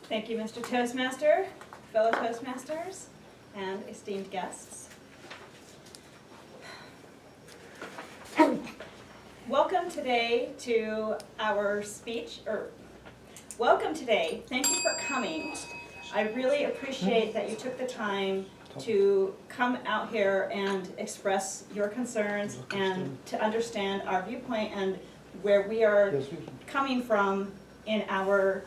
Thank you, Mr. Toastmaster, fellow Toastmasters, and esteemed guests. Welcome today to our speech, welcome today. Thank you for coming. I really appreciate that you took the time to come out here and express your concerns and to understand our viewpoint and where we are coming from in our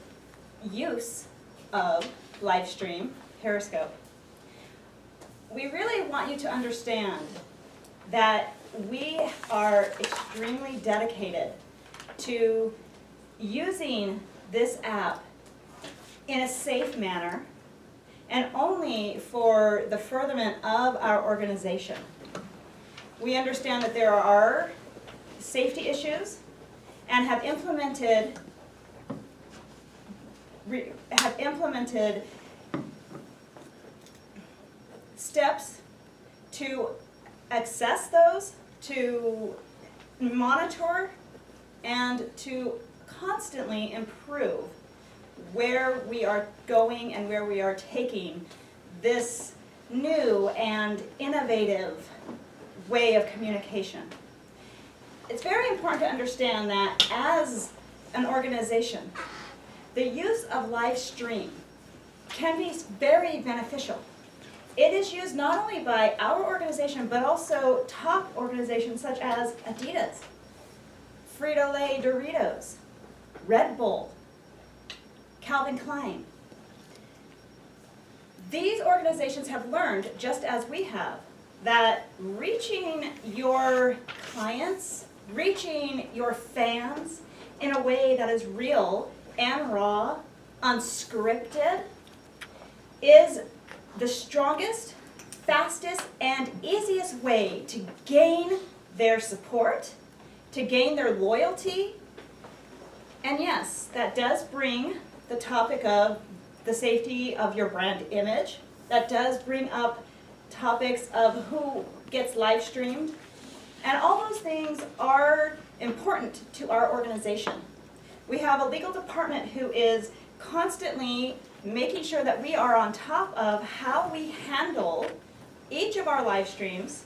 use of live stream, Periscope. We really want you to understand that we are extremely dedicated to using this app in a safe manner and only for the furtherment of our organization. We understand that there are safety issues and have implemented steps to access those, to monitor, and to constantly improve where we are going and where we are taking this new and innovative way of communication. It's very important to understand that as an organization, the use of live stream can be very beneficial. It is used not only by our organization, but also top organizations such as Adidas, Frito-Lay Doritos, Red Bull, Calvin Klein. These organizations have learned, just as we have, that reaching your clients, reaching your fans in a way that is real and raw, unscripted, is the strongest, fastest, and easiest way to gain their support, to gain their loyalty. And yes, that does bring the topic of the safety of your brand image. That does bring up topics of who gets live streamed. And all those things are important to our organization. We have a legal department who is constantly making sure that we are on top of how we handle each of our live streams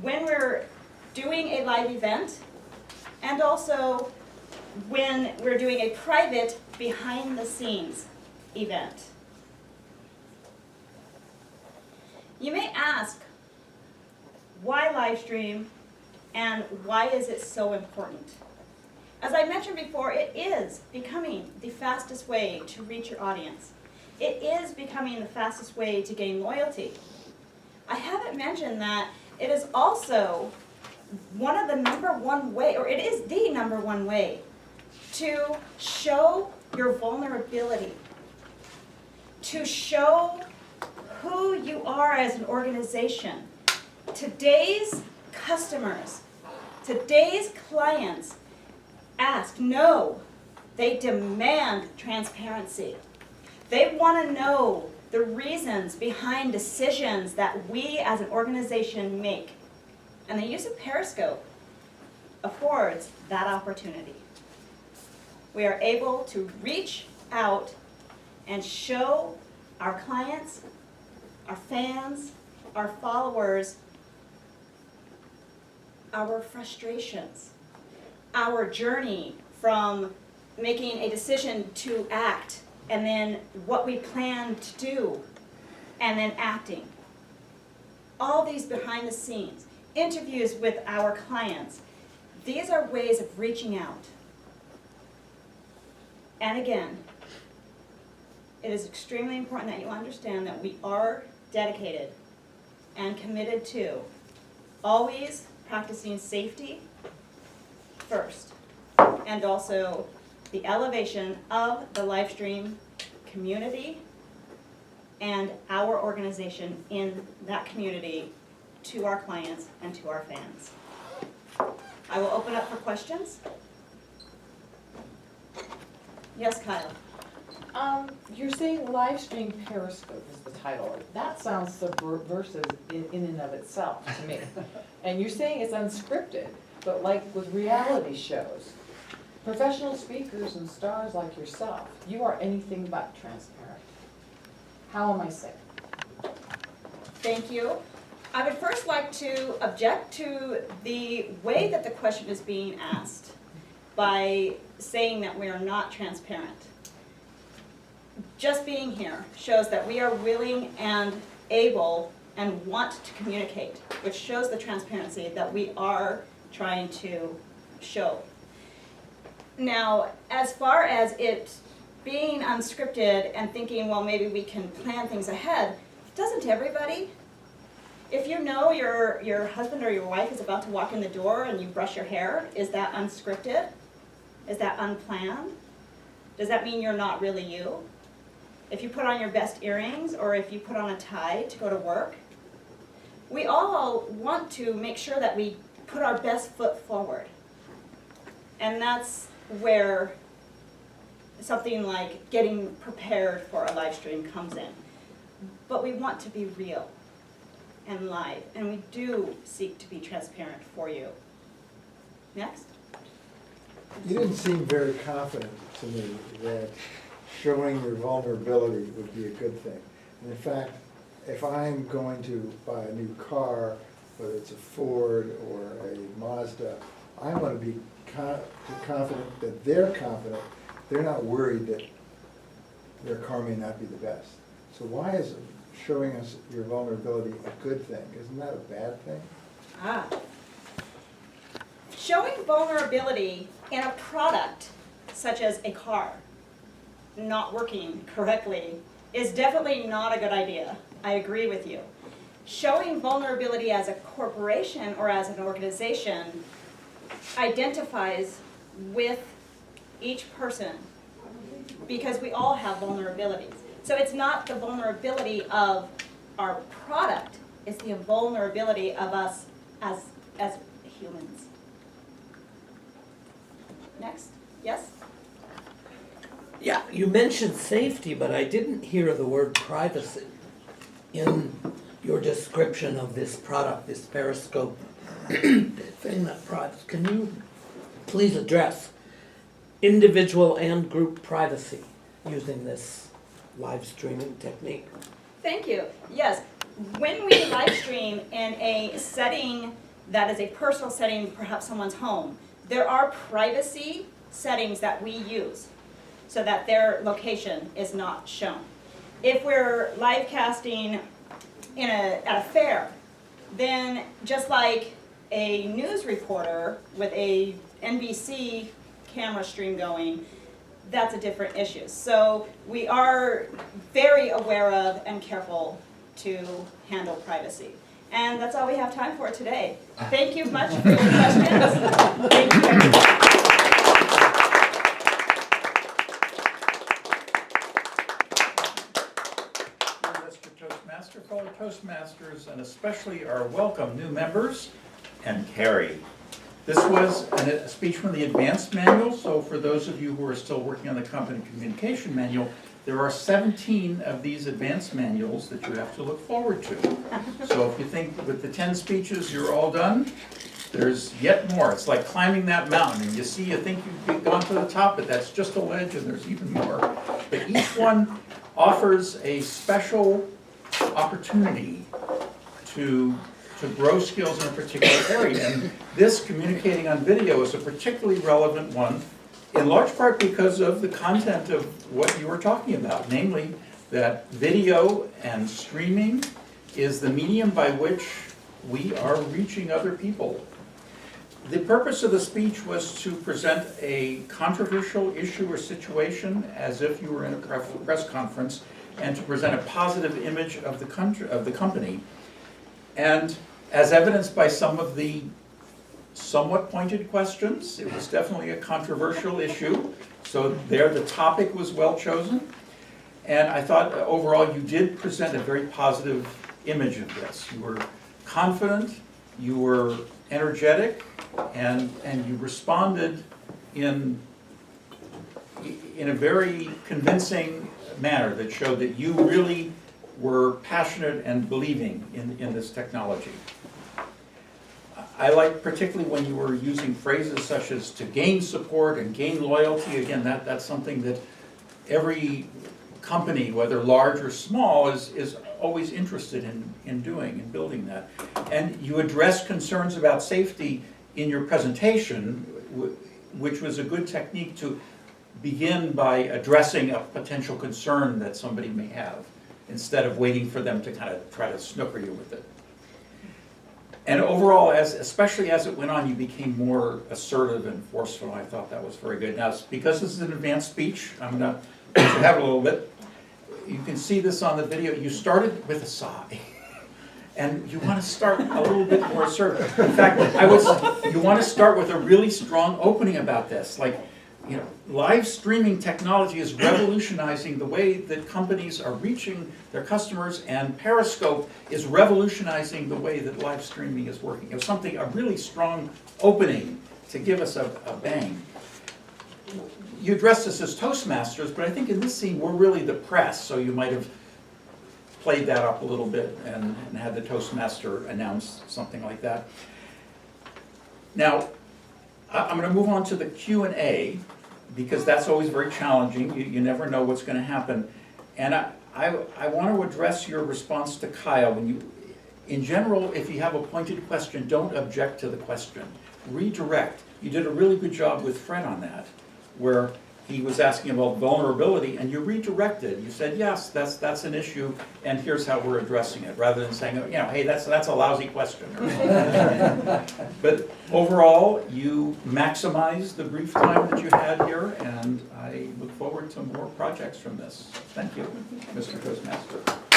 when we're doing a live event and also when we're doing a private behind the scenes event. You may ask, why live stream and why is it so important? As I mentioned before, it is becoming the fastest way to reach your audience. It is becoming the fastest way to gain loyalty. I haven't mentioned that it is also one of the number one way, or it is the number one way, to show your vulnerability, to show who you are as an organization. Today's customers, today's clients ask, no, they demand transparency. They want to know the reasons behind decisions that we as an organization make. And the use of Periscope affords that opportunity. We are able to reach out and show our clients, our fans, our followers, our frustrations, our journey from making a decision to act, and then what we plan to do, and then acting. All these behind the scenes, interviews with our clients, these are ways of reaching out. And again, it is extremely important that you understand that we are dedicated and committed to always practicing safety first, and also the elevation of the live stream community and our organization in that community to our clients and to our fans. I will open up for questions. Yes, Kyle. You're saying live stream Periscope is the title. That sounds subversive in and of itself to me. And you're saying it's unscripted, but like with reality shows, professional speakers and stars like yourself, you are anything but transparent. How am I safe? Thank you. I would first like to object to the way that the question is being asked by saying that we are not transparent. Just being here shows that we are willing and able and want to communicate, which shows the transparency that we are trying to show. Now, as far as it being unscripted and thinking, well, maybe we can plan things ahead, doesn't everybody? If you know your husband or your wife is about to walk in the door and you brush your hair, is that unscripted? Is that unplanned? Does that mean you're not really you? If you put on your best earrings or if you put on a tie to go to work, we all want to make sure that we put our best foot forward. And that's where something like getting prepared for a live stream comes in. But we want to be real and live, and we do seek to be transparent for you. Next. You didn't seem very confident to me that showing your vulnerability would be a good thing. And in fact, if I'm going to buy a new car, whether it's a Ford or a Mazda, I want to be confident that they're confident, they're not worried that their car may not be the best. So why is showing us your vulnerability a good thing? Isn't that a bad thing? Showing vulnerability in a product, such as a car, not working correctly, is definitely not a good idea. I agree with you. Showing vulnerability as a corporation or as an organization identifies with each person because we all have vulnerabilities. So it's not the vulnerability of our product, it's the vulnerability of us as humans. Next, yes? Yeah, you mentioned safety, but I didn't hear the word privacy in your description of this product, this Periscope thing that product. Can you please address individual and group privacy using this live streaming technique? Thank you. Yes, when we live stream in a setting that is a personal setting, perhaps someone's home, there are privacy settings that we use so that their location is not shown. If we're live casting at a fair, then just like a news reporter with a NBC camera stream going, that's a different issue. So we are very aware of and careful to handle privacy. And that's all we have time for today. Thank you much for your questions. Thank you, everybody. Mr. Toastmaster, fellow Toastmasters, and especially our welcome new members, and Carrie. This was a speech from the advanced manual, so for those of you who are still working on the company communication manual, there are 17 of these advanced manuals that you have to look forward to. So if you think with the 10 speeches you're all done, there's yet more. It's like climbing that mountain, and you think you've gone to the top, but that's just a ledge, and there's even more. But each one offers a special opportunity to grow skills in a particular area. And this, communicating on video, is a particularly relevant one, in large part because of the content of what you were talking about, namely that video and streaming is the medium by which we are reaching other people. The purpose of the speech was to present a controversial issue or situation as if you were in a press conference, and to present a positive image of the company. And as evidenced by some of the somewhat pointed questions, it was definitely a controversial issue. So there, the topic was well chosen. And I thought overall you did present a very positive image of this. You were confident, you were energetic, and you responded in a very convincing manner that showed that you really were passionate and believing in this technology. I like particularly when you were using phrases such as to gain support and gain loyalty. Again, that's something that every company, whether large or small, is always interested in doing and building that. And you address concerns about safety in your presentation, which was a good technique to begin by addressing a potential concern that somebody may have, instead of waiting for them to kind of try to snooker you with it. And overall, especially as it went on, you became more assertive and forceful. I thought that was very good. Now, because this is an advanced speech, I'm going to have a little bit. You can see this on the video. You started with a sigh. And you want to start a little bit more assertive. In fact, you want to start with a really strong opening about this. Like, you know, live streaming technology is revolutionizing the way that companies are reaching their customers, and Periscope is revolutionizing the way that live streaming is working. It was a really strong opening to give us a bang. You addressed us as Toastmasters, but I think in this scene we're really the press, so you might have played that up a little bit and had the Toastmaster announce something like that. Now, I'm going to move on to the Q&A, because that's always very challenging. You never know what's going to happen. And I want to address your response to Kyle. In general, if you have a pointed question, don't object to the question. Redirect. You did a really good job with Fred on that, where he was asking about vulnerability, and you redirected. You said, yes, that's an issue, and here's how we're addressing it, rather than saying, you know, hey, that's a lousy question. But overall, you maximized the brief time that you had here, and I look forward to more projects from this. Thank you, Mr. Toastmaster.